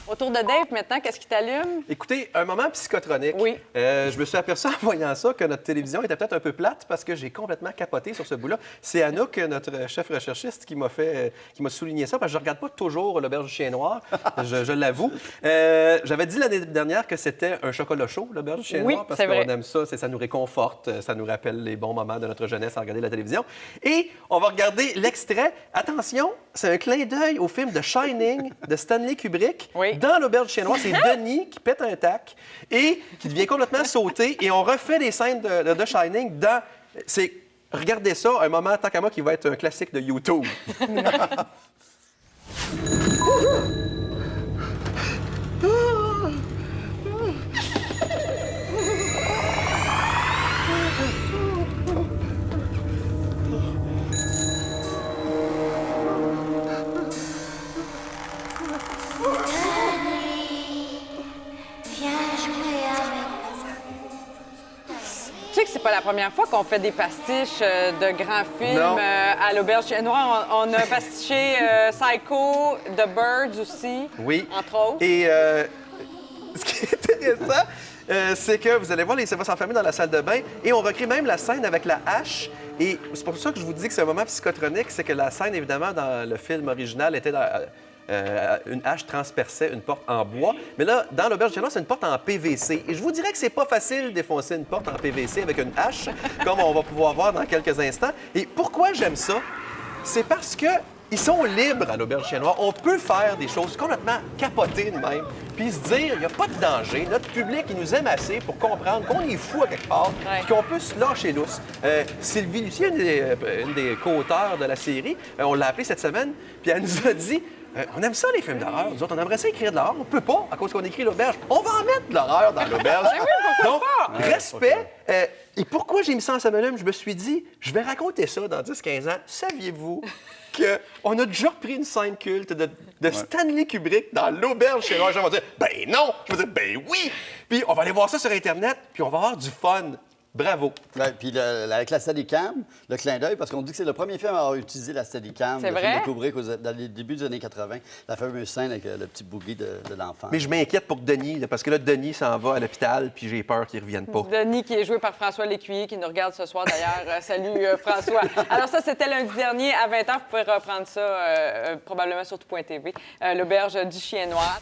Autour de Dave, maintenant, qu'est-ce qui t'allume? Écoutez, un moment psychotronique. Oui. Je me suis aperçu en voyant ça que notre télévision était peut-être un peu plate parce que j'ai complètement capoté sur ce bout-là. C'est Anouk, notre chef recherchiste, qui m'a souligné ça parce que je regarde pas toujours l'auberge du chien noir, je l'avoue. J'avais dit l'année dernière que c'était un chocolat chaud, l'auberge du chien noir, parce qu'on aime ça, ça nous réconforte, ça nous rappelle les bons moments de notre jeunesse à regarder la télévision. Et on va regarder l'extrait. Attention, c'est un clin d'œil au film The Shining de Stanley Kubrick. Oui. Dans l'auberge du chien noir, c'est Denis qui pète un tac et qui devient complètement sauté. Et on refait les scènes de The Shining dans... Regardez ça, un moment, tant qu'à moi, qui va être un classique de YouTube. Tu sais que c'est pas la première fois qu'on fait des pastiches de grands films à l'Auberge du Chien Noir. On a pastiché Psycho, The Birds aussi, oui. Entre autres. Et ce qui est intéressant, c'est que vous allez voir, ça va s'enfermer dans la salle de bain et on recrée même la scène avec la hache. Et c'est pour ça que je vous dis que c'est un moment psychotronique, c'est que la scène, évidemment, dans le film original, était une hache transperçait une porte en bois. Mais là, dans l'auberge du chien noir, c'est une porte en PVC. Et je vous dirais que c'est pas facile de défoncer une porte en PVC avec une hache, comme on va pouvoir voir dans quelques instants. Et pourquoi j'aime ça? C'est parce que ils sont libres à l'auberge du chien noir. On peut faire des choses complètement capotées de même, puis se dire, il n'y a pas de danger. Notre public, il nous aime assez pour comprendre qu'on est fou à quelque part, puis qu'on peut se lâcher lousse. Sylvie Lucie, une des co-auteurs de la série, on l'a appelée cette semaine, puis elle nous a dit, on aime ça, les films d'horreur. Nous autres, on aimerait ça écrire de l'horreur. On peut pas, à cause qu'on écrit l'auberge. On va en mettre de l'horreur dans l'auberge. Donc, respect. Et pourquoi j'ai mis ça en semaine? Je me suis dit, je vais raconter ça dans 10-15 ans. Saviez-vous qu'on a déjà repris une scène culte de Stanley Kubrick dans l'auberge chez moi? Les gens vont dire, ben non! Je vais dire, ben oui! Puis on va aller voir ça sur Internet, puis on va avoir du fun. Bravo. Ouais, puis avec la Steadicam, le clin d'œil, parce qu'on dit que c'est le premier film à avoir utilisé la Steadicam, C'est le vrai? film de Kubrick dans les débuts des années 80, la fameuse scène avec le petit boogie de l'enfant. Mais je m'inquiète pour Denis, là, parce que là, Denis s'en va à l'hôpital, puis j'ai peur qu'il ne revienne pas. Denis, qui est joué par François Lécuyer, qui nous regarde ce soir d'ailleurs. Salut François. Alors ça, c'était lundi dernier à 20h. Vous pouvez reprendre ça probablement sur tout.tv. L'auberge du chien noir.